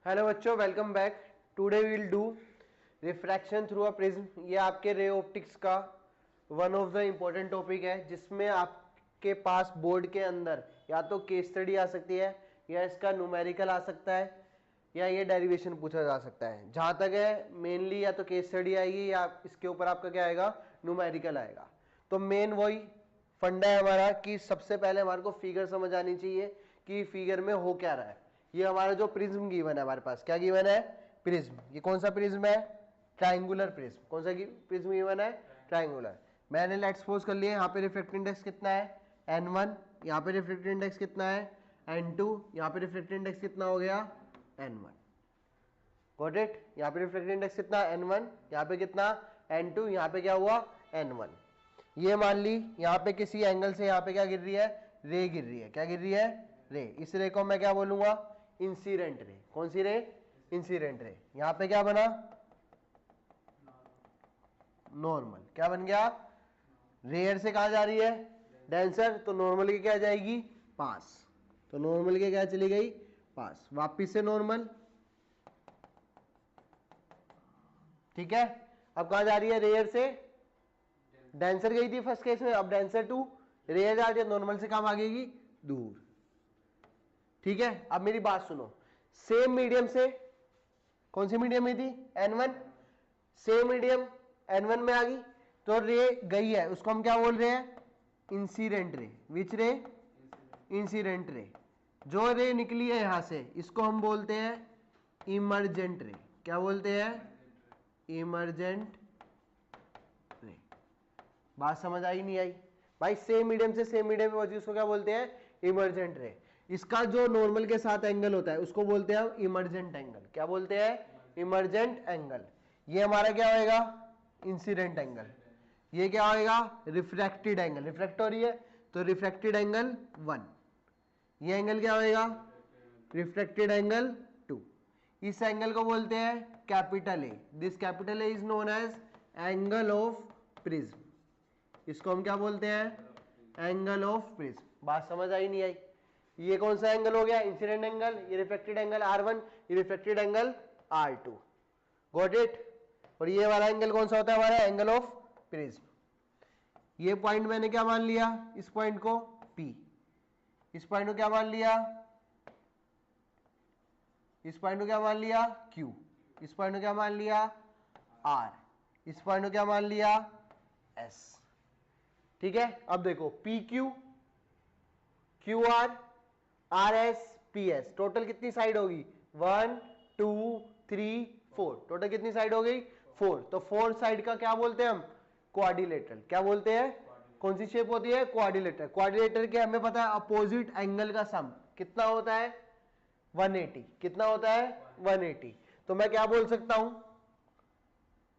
Hello बच्चों, welcome back. Today we will do refraction through a prism. ये आपके ray optics का one of the important topic है, जिसमें आपके पास बोर्ड के अंदर या तो केस स्टडी आ सकती है, या इसका न्यूमेरिकल आ सकता है, या ये डेरिवेशन पूछा जा सकता है। जहां तक है मेनली या तो केस स्टडी आएगी या इसके ऊपर आपका क्या आएगा, न्यूमेरिकल आएगा। तो मेन वही फंडा है हमारा कि सबसे पहले हमारे को फिगर समझ आनी चाहिए कि फिगर में हो क्या रहा है। ये हमारा जो प्रिज्म गिवन है, हमारे पास क्या गिवन है, प्रिज्म। ये कौन सा प्रिज्म है, ट्राइंगुलर प्रिज्म। कौन सा प्रिज्म गिवन है, ट्राइंगुलर। मैंने लेट्स सपोज कर लिया, यहाँ पे रिफ्रैक्टिव इंडेक्स कितना है, n1। यहाँ पे रिफ्रैक्टिव इंडेक्स कितना है, n2। यहाँ पे रिफ्रैक्टिव इंडेक्स कितना हो गया, n1। Got it. यहाँ पे रिफ्रैक्टिव इंडेक्स कितना, n1। यहाँ पे कितना, n2। यहाँ पे क्या हुआ, n1। ये मान ली यहाँ पे किसी एंगल से यहाँ पे क्या गिर रही है, रे गिर रही है। क्या गिर रही है, रे। इस रे को मैं क्या बोलूंगा, इंसिडेंट रे। कौन सी रे, इंसिडेंट रे। यहां पे क्या बना, नॉर्मल। क्या बन गया, रेयर से कहा जा रही है, डेंसर। तो नॉर्मल की क्या जाएगी, पास। तो नॉर्मल के क्या चली गई, पास। वापिस से नॉर्मल, ठीक है। अब कहा जा रही है, रेयर से डेंसर गई थी फर्स्ट केस में, अब डेंसर टू रेयर जा रही है, नॉर्मल से काम आ गई दूर। ठीक है। अब मेरी बात सुनो, सेम मीडियम से, कौन सी मीडियम में थी, n1। सेम मीडियम n1 में आ गई, तो रे गई है, उसको हम क्या बोल रहे हैं, इंसिडेंट रे। विच रे, इंसिडेंट रे। जो रे निकली है यहां से, इसको हम बोलते हैं इमरजेंट रे। क्या बोलते हैं, इमरजेंट रे। बात समझ आई नहीं आई भाई। सेम मीडियम से सेम मीडियम में उसको क्या बोलते हैं, इमरजेंट रे। इसका जो नॉर्मल के साथ एंगल होता है उसको बोलते हैं हम इमरजेंट एंगल। क्या बोलते हैं, इमरजेंट एंगल। ये हमारा क्या होएगा, इंसिडेंट एंगल। ये क्या होएगा, रिफ्रैक्टेड एंगल। रिफ्रैक्ट हो रही है तो रिफ्रैक्टेड एंगल 1। ये एंगल क्या होएगा, रिफ्रैक्टेड एंगल 2। इस एंगल को बोलते हैं capital A. This capital A is known as angle of prism. इसको हम क्या बोलते हैं, एंगल ऑफ प्रिज्म। बात समझ आई नहीं आई। ये कौन सा एंगल हो गया, इंसिडेंट एंगल। ये रिफ्लेक्टेड एंगल R1, ये reflected angle R2। Got it. और ये वाला एंगल कौन सा होता है हमारा, एंगल ऑफ प्रिज्म। ये पॉइंट मैंने क्या मान लिया, इस पॉइंट को P। इस पॉइंट को क्या मान लिया, इस पॉइंट को क्या मान लिया, Q। इस पॉइंट को क्या मान लिया, R। इस पॉइंट को क्या मान लिया, S। ठीक है। अब देखो P Q, Q R, R S, P S, total कितनी साइड होगी, 1 2 3 4। टोटल कितनी साइड हो गई, 4। तो 4 साइड का क्या बोलते हैं हम, क्वाड्रिलेटरल। क्या बोलते हैं, कौन सी शेप होती है, क्वाड्रिलेटरल। क्वाड्रिलेटरल के हमें पता है अपोजिट एंगल का सम कितना होता है, 180। कितना होता है, 180। तो मैं क्या बोल सकता हूं,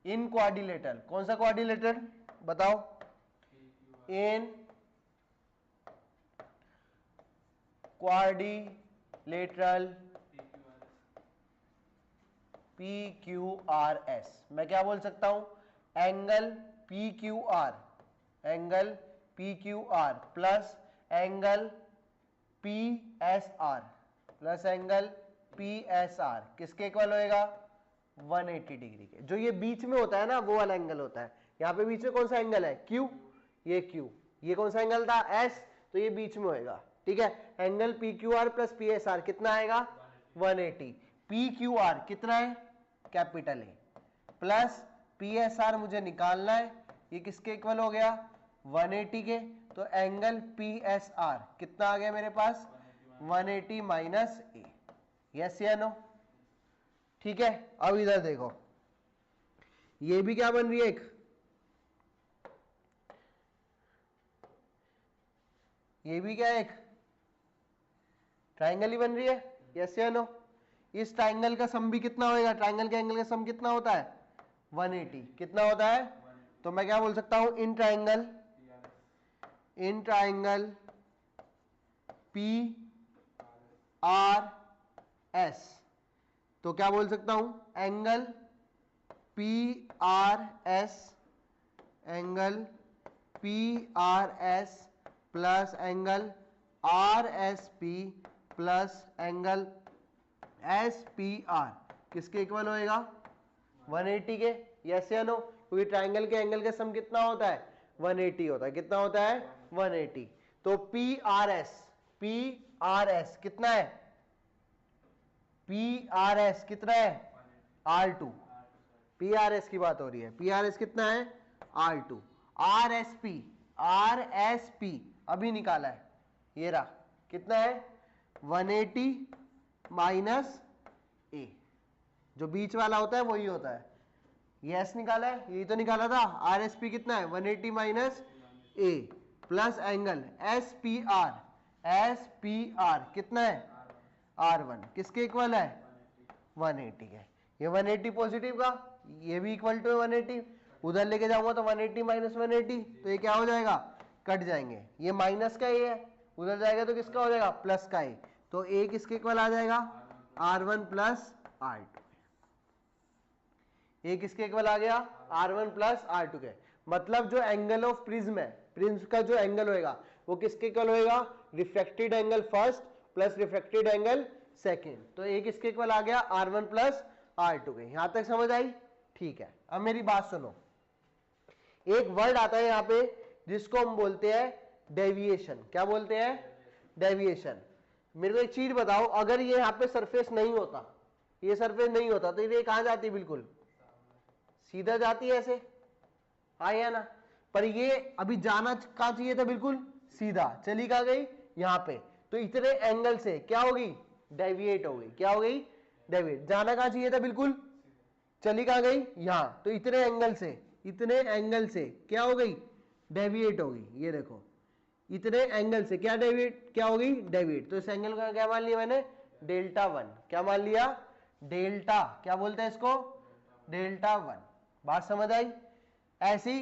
इन क्वाड्रिलेटरल। कौन सा क्वाड्रिलेटरल बताओ, इन क्वाड्रिलेटरल PQRS, मैं क्या बोल सकता हूं, angle PQR, angle PQR plus angle PSR plus angle PSR किसके इक्वल होएगा, 180 डिग्री के। जो ये बीच में होता है ना, वो वाला एंगल होता है। यहां पे बीच में कौन सा एंगल है, Q। ये Q, ये कौन सा एंगल था, S। तो ये बीच में होएगा। ठीक है। एंगल PQR प्लस PSR कितना आएगा, 180। PQR कितना है, कैपिटल ए, प्लस PSR मुझे निकालना है। ये किसके इक्वल हो गया, 180 के। तो एंगल PSR कितना आ गया मेरे पास, 180 माइनस ए। यस या नो। ठीक है। अब इधर देखो, ये भी क्या बन रही है, एक ये भी क्या, एक ट्राइंगल ही बन रही है। यस या नो। इस ट्राइंगल का सम भी कितना होएगा, ट्राइंगल के एंगल का सम कितना होता है, 180। कितना होता है, तो मैं क्या बोल सकता हूं, इन ट्राइंगल PRS, तो क्या बोल सकता हूं, angle PRS plus angle RSP plus angle S P are किसके इक्वल होएगा 180 के, यस या नो, क्योंकि ट्राइंगल के एंगल का सम कितना होता है 180 होता है, कितना होता है 180। तो पी आर एस कितना है, पी आर एस कितना है R2, पी आर एस की बात हो रही है, पी आर एस कितना है R2। आर एस पी अभी निकाला है, ये रहा, कितना है 180 माइनस ए, जो बीच वाला होता है वही होता है, ये एस निकाला है, यही तो निकाला था। आर एस पी कितना है 180 minus A plus angle S P R कितना है R1, किसके इक्वल है 180 के। ये 180 पॉजिटिव का, ये भी इक्वल टू 180, उधर लेके जाऊंगा तो 180 माइनस 180, तो ये क्या हो जाएगा कट जाएंगे, ये माइनस का ए है, उधर जाएगा तो किसका हो जाएगा प्लस का ए, तो ए किसके इक्वल आ जाएगा R1 प्लस R2, ए किसके इक्वल आ गया R1 प्लस R2 के। मतलब जो एंगल ऑफ प्रिज्म है, प्रिज्म का जो एंगल होएगा वो किसके इक्वल होएगा reflected angle first plus reflected angle second, तो ए किसके इक्वल आ गया R1 प्लस R2 के। यहां तक समझ आई, ठीक है। अब मेरी बात सुनो, एक वर्ड आता है यहां पे जिसको हम बोलते हैं डेविएशन, क्या बोलते हैं डेविएशन। मेरे को एक चीज बताओ, अगर ये यहाँ पे सरफेस नहीं होता, ये सरफेस नहीं होता तो ये कहां जाती, बिल्कुल सीधा जाती है ऐसे, हाँ या ना, पर ये अभी जाना कहां चाहिए था बिल्कुल सीधा, चली कहां गई यहां पे, तो इतने एंगल से क्या होगी डेविएट हो गई, क्या हो गई डेविएट, जाना कहां चाहिए था बिल्कुल, चली कहां गई यहां, तो इतने एंगल से क्या हो गई डेविएट हो गई, ये देखो इतने एंगल से क्या डेविएट, क्या हो गई डेविएट, तो इस एंगल का क्या मान लिया मैंने डेल्टा 1, क्या मान लिया डेल्टा, क्या बोलते हैं इसको डेल्टा 1, बात समझ आई। ऐसी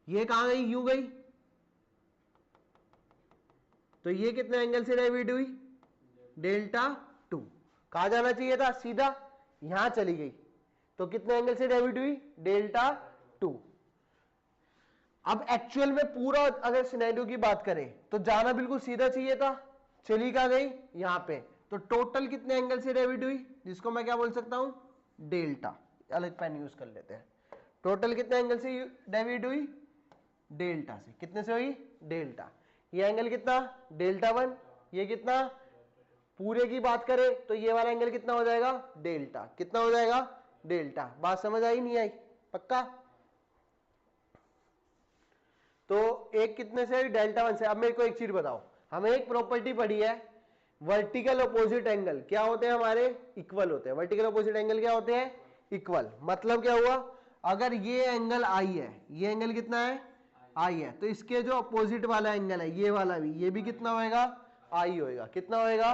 ये कहां गई, यूं गई, तो ये कितने एंगल से डेविएट हुई डेल्टा 2, कहां जाना चाहिए था सीधा, यहां चली गई, तो कितने एंगल से डेविएट हुई डेल्टा 2। अब एक्चुअल में पूरा अगर सिनेरियो की बात करें तो जाना बिल्कुल सीधा चाहिए था, चली कहां गई यहां पे, तो टोटल कितने एंगल से डेविएट हुई, जिसको मैं क्या बोल सकता हूं डेल्टा, अलग पेन यूज कर लेते हैं, टोटल कितने एंगल से डेविएट हुई डेल्टा से, कितने से हुई डेल्टा, ये एंगल कितना डेल्टा 1, ये कितना, पूरे की बात करें तो ये वाला एंगल कितना हो जाएगा डेल्टा, कितना हो जाएगा डेल्टा, बात समझ आई नहीं आई पक्का। तो एक कितने से डेल्टा 1 से। अब मेरे को एक चीज बताओ, हमें एक प्रॉपर्टी पढ़ी है वर्टिकल अपोजिट एंगल क्या होते हैं हमारे इक्वल होते हैं, वर्टिकल अपोजिट एंगल क्या होते हैं इक्वल, मतलब क्या हुआ, अगर ये एंगल आई है, ये एंगल कितना है आई है, तो इसके जो अपोजिट वाला एंगल है ये वाला भी, ये भी कितना होएगा आई होएगा, कितना होएगा,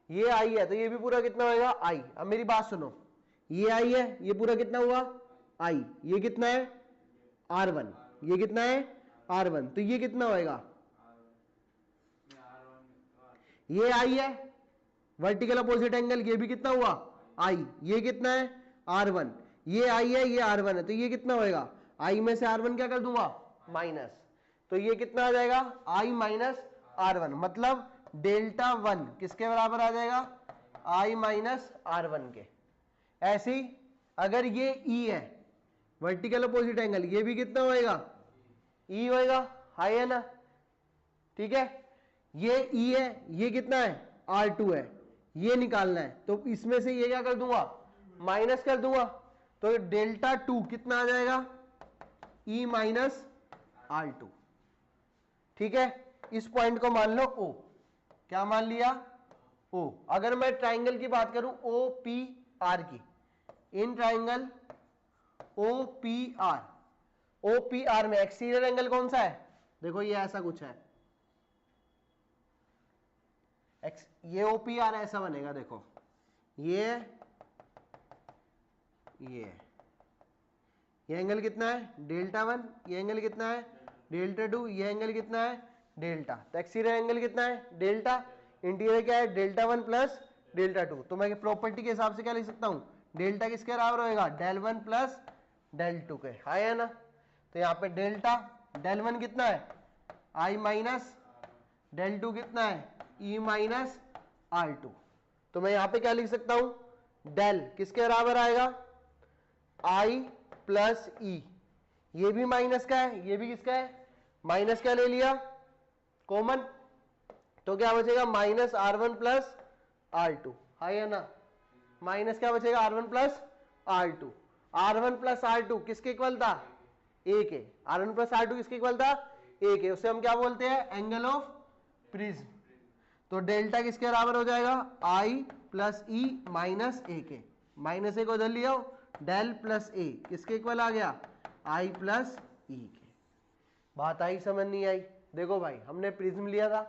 ये आई है तो ये भी पूरा कितना होएगा आई। अब मेरी बात सुनो, ये आई है, ये पूरा कितना हुआ आई, ये कितना है R1, ये कितना है R1, तो ये कितना होएगा, ये आई है वर्टिकल अपोजिट एंगल, ये भी कितना हुआ आई, ये कितना है R1, ये आई है ये R1 है, तो ये कितना होएगा आई में से R1 क्या कर दूंगा माइनस, तो ये कितना आ जाएगा आई माइनस R1, मतलब डेल्टा 1 किसके बराबर आ जाएगा आई माइनस R1 के। ऐसे ही अगर ये E है वर्टिकल अपोजिट एंगल, ये भी कितना होएगा E होएगा, हाई है ना, ठीक है, ये E है, ये कितना है R2 है, ये निकालना है, तो इसमें से ये क्या कर दूंगा माइनस कर दूंगा, तो डेल्टा 2 कितना आ जाएगा E माइनस R2, ठीक है। इस पॉइंट को मान लो O, क्या मान लिया O। अगर मैं ट्राइंगल की बात करूं OPR की, इन ट्राइंगल OPR में एक्सटीरियर एंगल कौन सा है, देखो ये ऐसा कुछ है, ये OPR ऐसा बनेगा, देखो ये एंगल कितना है डेल्टा 1, ये एंगल कितना है डेल्टा 2, ये एंगल कितना है डेल्टा, तो एक्सटीरियर एंगल कितना है डेल्टा, इंटीरियर क्या है डेल्टा 1 प्लस डेल्टा 2, तो मैं प्रॉपर्टी के हिसाब से क्या लिख सकता हूं डेल्टा किसके बराबर होएगा डेल 1 प्लस डेल 2 के, हाई है ना, तो यहाँ पे डेल्टा डेल 1 कितना है आई माइनस डेल 2 कितना है ई माइनस R2, तो मैं यहां पे क्या लिख सकता हूं, डेल किसके बराबर आएगा, आई प्लस ई, ये भी माइनस का है, ये भी किसका है, माइनस का ले लिया कॉमन, तो क्या बचेगा माइनस R1 प्लस R2, हाँ या ना, माइनस क्या बचेगा R1 plus R2, R1 plus R2 किसके इक्वल था, ए के, R1 प्लस R2 किसके इक्वल था, ए के, उसे हम क्या बोलते हैं, एंगल ऑफ प्रिज्म। तो डेल्टा किसके बराबर हो जाएगा, आई प्लस ई माइनस ए के, माइनस ए को उधर लिया, डेल प्लस ए किसके इक्वल आ गया, आई प्लस ई के। बात आई समझ नहीं आई, देखो भाई हमने प्रिज्म लिया था,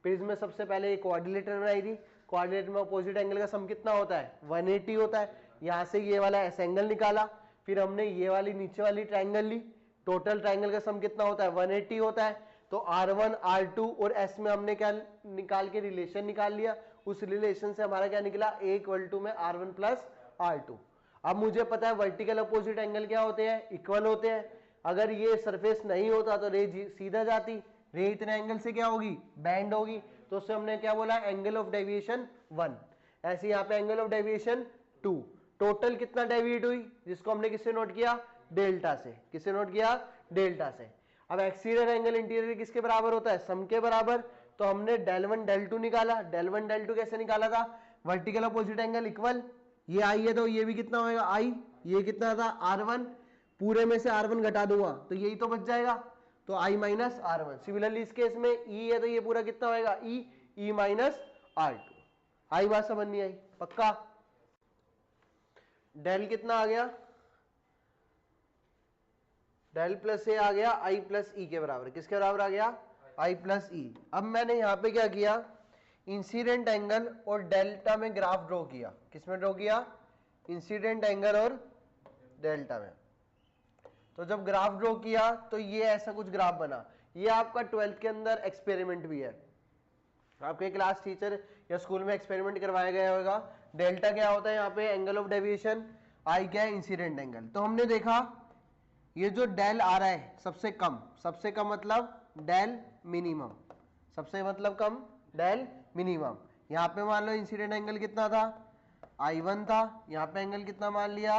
प्रिज्म में सबसे पहले एक क्वाड्रिलेटरल बनाई थी, क्वाड्रिलेटर में अपोजिट एंगल का सम कितना होता है, 180 होता है, यहां से ये वाला एस एंगल निकाला, फिर हमने ये वाली नीचे वाली ट्रायंगल ली, टोटल ट्रायंगल का सम कितना होता है, 180 होता है, तो R1 R2 और S में हमने क्या निकाल के रिलेशन निकाल लिया, उस रिलेशन से हमारा क्या निकला, A इक्वल टू में R1 प्लस R2। अब मुझे पता है वर्टिकल अपोजिट एंगल क्या होते हैं, इक्वल होते हैं, अगर ये सरफेस नहीं होता तो रे सीधा जाती, रे इतने एंगल से क्या होगी, बैंड होगी, तो उससे हमने क्या बोला, एंगल ऑफ डेविएशन 1, ऐसे यहाँ पे एंगल ऑफ डेविएशन 2, टोटल कितना डेविएट हुई, जिसको हमने किससे नोट किया, डेल्टा से, किससे नोट किया, डेल्टा से। अब एक्सटीरियर एंगल इंटीरियर किसके बराबर होता है, सम के बराबर, तो हमने डेल 1 डेल 2 निकाला, डेल 1 डेल 2 कैसे निकाला था, वर्टिकल अपोजिट एंगल इक्वल, ये आई है तो ये भी कितना होगा आई, ये कितना था R1, पूरे में से R1 घटा दूंगा तो यही तो बच जाएगा, तो I माइनस R1। सिमिलरली इस केस में E है तो ये पूरा कितना होएगा, E माइनस R2। आई बात समझ नहीं आई, पक्का। डेल कितना आ गया, डेल प्लस ए आ गया आई प्लस ई के बराबर, किसके बराबर आ गया, आई प्लस ई। अब मैंने यहां पे क्या किया, इंसिडेंट एंगल और डेल्टा में ग्राफ ड्रॉ किया, किसमें ड्रॉ किया, इंसिडेंट एंगल और डेल्टा में। तो जब ग्राफ ड्रॉ किया तो ये ऐसा कुछ ग्राफ बना, ये आपका 12th के अंदर एक्सपेरिमेंट भी है, आपके क्लास टीचर या स्कूल में एक्सपेरिमेंट करवाया गया होगा। डेल्टा क्या होता है यहाँ पे, एंगल ऑफ डेविएशन, आई क्या है, इंसिडेंट एंगल। तो हमने देखा ये जो डेल आ रहा है सबसे कम मतलब डेल मिनिमम, सबसे मतलब कम डेल मिनिमम। यहाँ पे मान लो इंसिडेंट एंगल कितना था, I1 था, यहाँ पे एंगल कितना मान लिया,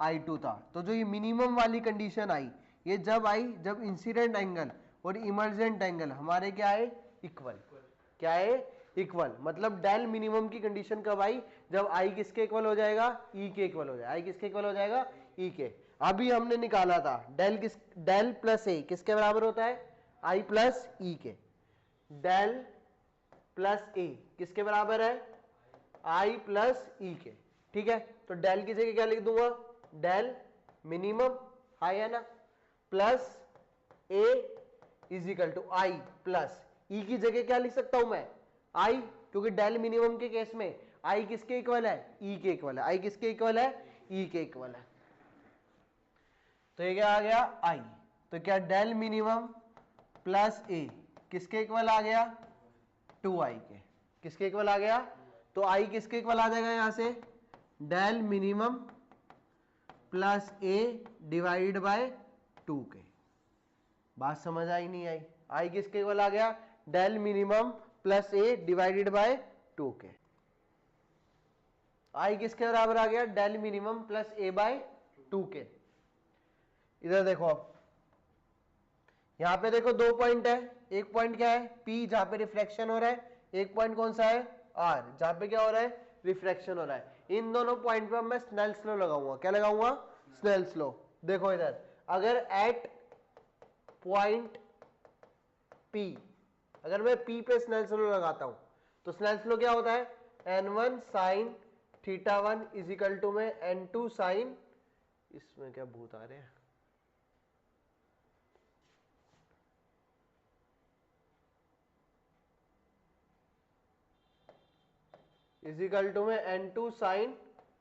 I2 था। तो जो ये मिनिमम वाली कंडीशन आई, ये जब आई जब इंसिडेंट एंगल और इमर्जेंट एंगल हमारे क्या है, इक्वल, क्या है, इक्वल। मतलब डेल मिनिमम की कंडीशन कब आई, जब आई किसके इक्वल हो जाएगा, ई के इक्वल हो जाएगा, आई किसके इक्वल हो जाएगा, ई के। अभी हमने निकाला था डेल प्लस ए किसके बराबर होता है, आई प्लस ई के, डेल प्लस ए किसके बराबर है, आई प्लस ई के, ठीक है। तो डेल की जगह क्या लिख दूंगा, डेल मिनिमम, हाई है ना, plus A is equal to I plus E की जगह क्या लिख सकता हूं मैं, आई, क्योंकि डेल मिनिमम के केस में आई किसके इक्वल है, ई के इक्वल है, आई किसके इक्वल है, ई के इक्वल है। तो ये क्या आ गया, आई, तो क्या डेल मिनिमम प्लस ए किसके इक्वल आ गया, 2i के, किसके इक्वल आ गया, तो आई किसके इक्वल आ जाएगा यहां से, del minimum plus A divide by 2 के। बात समझ आई नहीं आई, आई किसके इक्वल आ गया, del minimum plus A divided by 2 के, आई किसके बराबर आ गया, del minimum plus A by 2 के। इधर देखो आप, यहां पे देखो 2 पॉइंट है, एक पॉइंट क्या है P जहां पे रिफ्लेक्शन हो रहा है, एक पॉइंट कौन सा है R जहां पे क्या हो रहा है, रिफ्लेक्शन हो रहा है। इन दोनों पॉइंट पे मैं स्नेल्स लॉ लगाऊंगा, क्या लगाऊंगा, स्नेल्स लॉ। देखो इधर, अगर एट पॉइंट P, अगर मैं P पे स्नेल्स लॉ लगाता हूं तो स्नेल्स लॉ क्या होता है, n1 sin θ1 is equal to में n2 sin, इसमें क्या भूत आ रहे हैं, इज इक्वल टू में n2 sin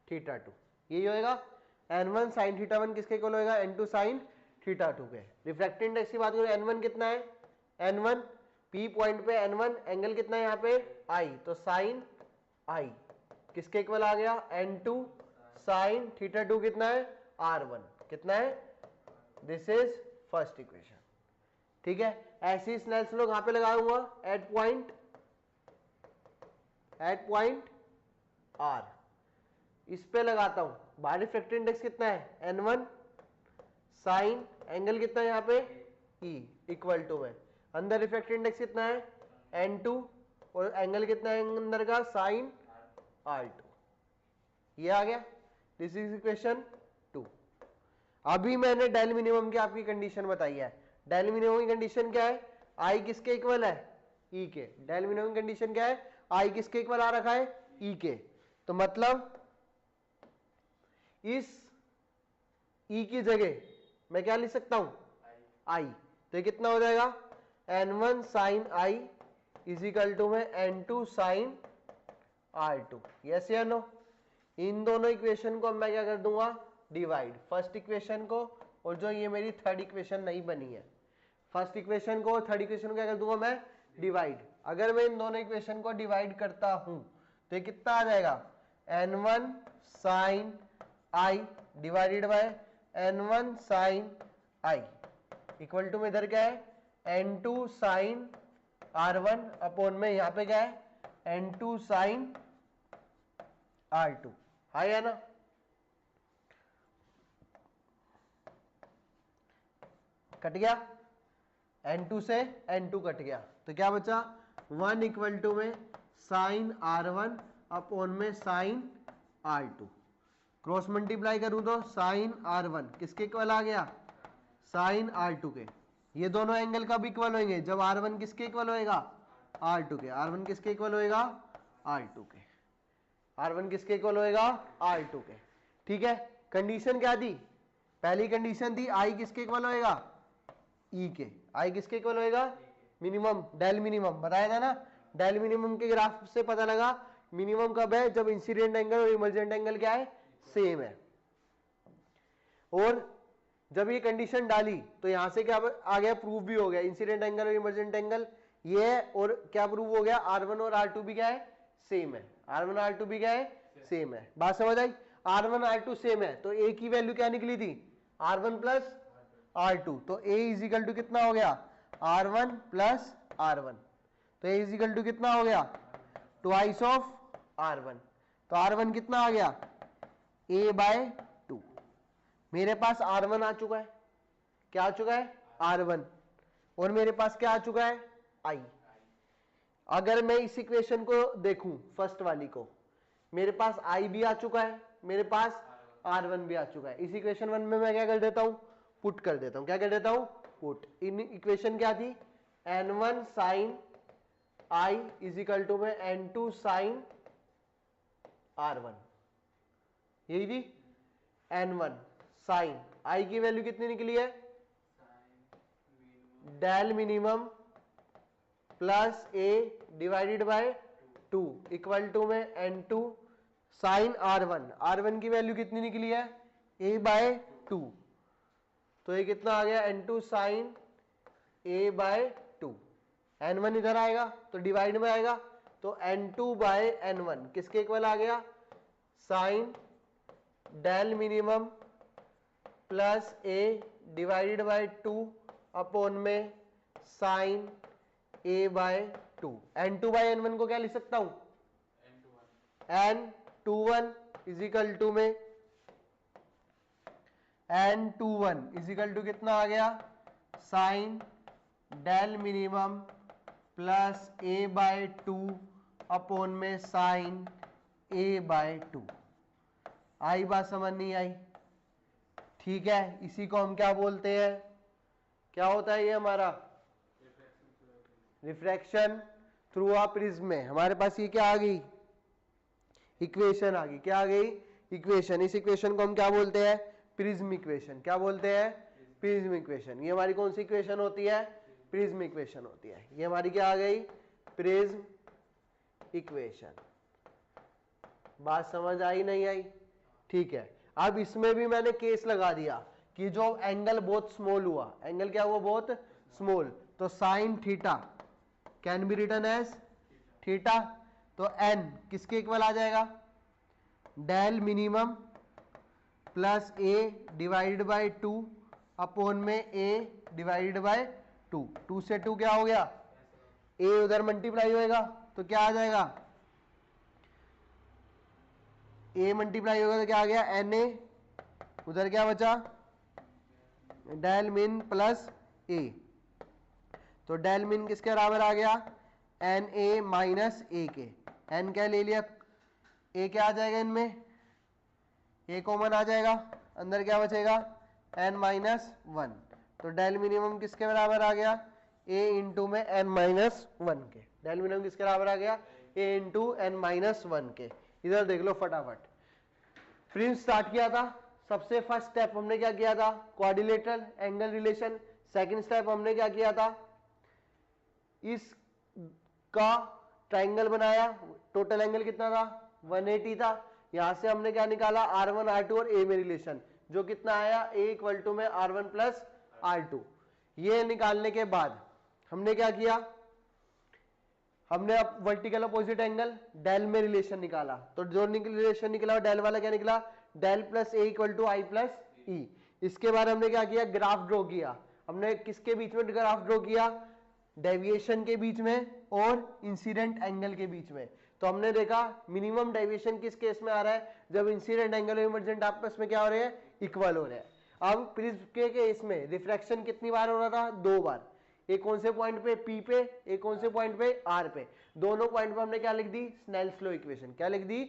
θ2, यही होएगा। n1 sin θ1 किसके इक्वल होएगा, n2 sin θ2 के। रिफ्रैक्टिव इंडेक्स की बात करें, n1 कितना है, n1 P पॉइंट पे n1 एंगल कितना है यहाँ पे I, तो sin I किसके इक्वल आ गया, n2 sin θ2 कितना है, R1 कितना है, दिस इज फर्स्ट इक्वेशन, ठीक है। ऐसी स्नेल्स लॉ कहां पे लगाऊंगा, एट पॉइंट R, इस पे लगाता हूं, बाहर रिफ्रैक्टिव इंडेक्स कितना है N1 साइन एंगल कितना है यहाँ पे E इक्वल टू में, अंदर रिफ्रैक्टिव इंडेक्स कितना है N2 और एंगल कितना है अंदर का साइन R2, ये आ गया। This is equation 2। अभी मैंने डेल मिनिमम की आपकी कंडीशन बताई है। डेल मिनिमम की कंडीशन क्या है, आई किसके इक्वल है ई के। डेल मिनिमम की कंडीशन क्या है, आई किसके इक्वल आ रखा है ई के। तो मतलब इस ई की जगह मैं क्या लिख सकता हूं आई, तो ये कितना हो जाएगा n1 sine I is equal to में n2 साइन R2, यस या नो। इन दोनों इक्वेशन को मैं क्या कर दूंगा डिवाइड, फर्स्ट इक्वेशन को और जो ये मेरी थर्ड इक्वेशन नहीं बनी है, फर्स्ट इक्वेशन को और थर्ड इक्वेशन को क्या कर दूंगा मैं डिवाइड। अगर मैं इन दोनों इक्वेशन को डिवाइड करता हूं तो ये कितना आ जाएगा n1 sine I divided by n1 sine I equal to में इधर क्या है n2 साइन R1 अपॉन में यहां पे क्या है n2 साइन R2, है ना। कट गया, n2 से n2 कट गया, तो क्या बचा 1 इक्वल टू में साइन R1 अपॉन में साइन R2, क्रॉस मल्टीप्लाई करूं तो साइन R1 किसके इक्वल आ गया साइन R2 के। ये दोनों एंगल कब इक्वल होंगे, जब R1 किसके इक्वल होएगा R2 के। R1 किसके इक्वल होएगा R2 के, R1 किसके इक्वल होएगा R2 के। ठीक है, कंडीशन क्या थी, पहली कंडीशन थी आई किसके इक्वल होएगा ई के। आई किसके इक्वल होएगा मिनिमम, डेल मिनिमम बताया था ना। डेल मिनिमम के ग्राफ से पता लगा मिनिमम कब है, जब इंसिडेंट एंगल और इमर्जेंट एंगल क्या है सेम है। और जब ये कंडीशन डाली तो यहां से क्या आ गया, प्रूव भी हो गया इंसिडेंट एंगल और इमर्जेंट एंगल ये है, और क्या प्रूव हो गया R1 और R2 भी क्या है सेम है। R1 R2 भी क्या है सेम है, बात समझ आई। R1 R2 सेम है तो A की वैल्यू क्या निकली थी R1 प्लस R2, तो A इज इक्वल टू कितना हो गया R1 प्लस R1, तो A इज इक्वल टू कितना हो गया ट्वाइस ऑफ R1, तो R1 कितना आ गया A बाय 2। मेरे पास R1 आ चुका है, क्या आ चुका है R1, और मेरे पास क्या आ चुका है I। अगर मैं इस इक्वेशन को देखूं फर्स्ट वाली को, मेरे पास I भी आ चुका है, मेरे पास R1 भी आ चुका है। इस इक्वेशन 1 में मैं क्या कर देता हूं पुट कर देता हूं, क्या कर देता हूं पुट। इन इक्वेशन क्या थी n1 sine I is equal to में n2 साइन R1, यही थी n1 साइन I की वैल्यू कितनी निकली है del minimum plus A divided by 2 equal to में n2 साइन R1। R1 की वैल्यू कितनी निकली है A बाय 2, तो ये कितना आ गया n2 sign A by 2। n1 इधर आएगा तो डिवाइड में आएगा, तो n2 बाय n1 किसके इक्वल आ गया sine del minimum plus A divided by 2 upon में sine A by 2। n2 by n1 को क्या लिख सकता हूं n21 इज इक्वल टू में n21 इज इक्वल टू कितना आ गया sine del minimum plus A by 2 upon में साइन A बाय 2। आई बात समझ नहीं आई, ठीक है। इसी को हम क्या बोलते हैं, क्या होता है ये हमारा रिफ्रैक्शन थ्रू अ प्रिज्म में। हमारे पास ये क्या आ गई इक्वेशन आ गई, क्या आ गई इक्वेशन। इस इक्वेशन को हम क्या बोलते हैं प्रिज्म इक्वेशन, क्या बोलते हैं प्रिज्म इक्वेशन। ये हमारी कौन सी इक्वेशन होती है प्रिज्म इक्वेशन होती है। ये हमारी क्या आ गई प्रिज्म इक्वेशन। बात समझ आई नहीं आई, ठीक है। अब इसमें भी मैंने केस लगा दिया कि जो एंगल बहुत स्मॉल हुआ, एंगल क्या हुआ बहुत स्मॉल, तो sine theta can be written as theta, तो n किसके इक्वल आ जाएगा del minimum plus A divided by 2 upon में A डिवाइडेड बाय 2। 2 से 2 क्या हो गया A उधर मल्टीप्लाई होएगा तो क्या आ जाएगा ए मल्टीप्लाई होगा तो क्या आ गया एन ए, उधर क्या बचा डेल मिन प्लस ए, तो डेल मिन किसके बराबर आ गया एन ए माइनस ए के, एन क्या ले लिया ए क्या आ जाएगा इनमें ए कॉमन आ जाएगा, अंदर क्या बचेगा एन माइनस वन, तो डेल मिनिमम किसके बराबर आ गया ए इंटू में एन माइनस वन के, डेल मिनिमम किसके बराबर आ गया ए इंटू एन माइनस वन के। इधर देख लो फटाफट, प्रिंस स्टार्ट किया था, सबसे फर्स्ट स्टेप हमने क्या किया था quadrilateral angle relation, second step हमने क्या किया था इसका ट्रायंगल बनाया, टोटल एंगल कितना था 180 था, यहां से हमने क्या निकाला R1 R2 और A में रिलेशन, जो कितना आया A इक्वल टू में R1 प्लस R2। ये निकालने के बाद हमने क्या किया, हमने अब वर्टिकल अपोजिट एंगल डेल में रिलेशन निकाला, तो जो रिलेशन निकला डेल वाला क्या निकला del plus A equal to I plus E. इसके बाद हमने क्या किया ग्राफ ड्रॉ किया, हमने किसके बीच में ग्राफ ड्रॉ किया डेविएशन के बीच में और इंसिडेंट एंगल के बीच में, तो हमने देखा मिनिमम डेविएशन किस केस में आ रहा है जब इंसिडेंट एंगल और इमर्जेंट आपस में क्या हो रहे हैं इक्वल हो रहे हैं। अब प्रिज्म के केस में रिफ्रैक्शन कितनी बार हो रहा था 2 बार, एक कौन से पॉइंट पे P पे, एक कौन से पॉइंट पे R पे, दोनों पॉइंट पे हमने क्या लिख दी स्नेल्स लॉ इक्वेशन, क्या लिख दी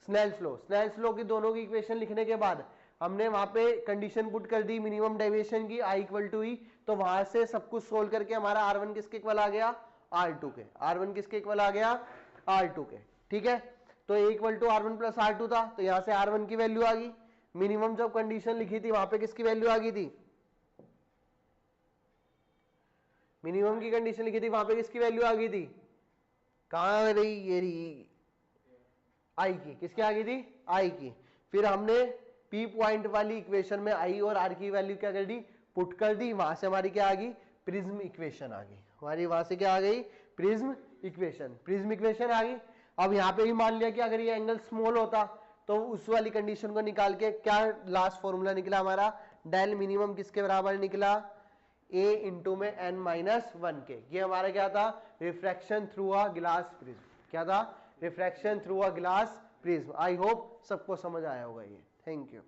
स्नेल्स लॉ की दोनों की इक्वेशन लिखने के बाद हमने वहां पे कंडीशन पुट कर दी मिनिमम डेविएशन की I इक्वल टू ई, तो वहां से सब कुछ सोल्व करके हमारा R1 किसके इक्वल आ गया R2 के, R1 किसके इक्वल आ गया R2 के, ठीक है। तो A equal to R1 plus R2 था, तो यहां से R1 की वैल्यू आ गई, मिनिमम जब कंडीशन लिखी थी वहां पे किसकी वैल्यू आ गई थी मिनिमम की कंडीशन लिखी थी वहां पे किसकी वैल्यू आ गई थी, कहां रही ये रही आई की, किसकी आ गई थी आई की। फिर हमने P पॉइंट वाली इक्वेशन में I और R की वैल्यू क्या कर दी पुट कर दी, वहां से हमारी क्या आ गई प्रिज्म इक्वेशन आ गई, हमारी वहां से क्या आ गई प्रिज्म इक्वेशन आ गई। अब यहाँ पे भी मान लिया कि अगर ये एंगल स्मॉल होता तो उस वाली कंडीशन को निकाल के क्या लास्ट फॉर्मूला निकला हमारा डेल मिनिमम किसके बराबर निकला A इंटू में n माइनस वन के, ये हमारा क्या था refraction through a glass prism, क्या था refraction through a glass prism. I hope सबको समझ आया होगा ये, थैंक यू।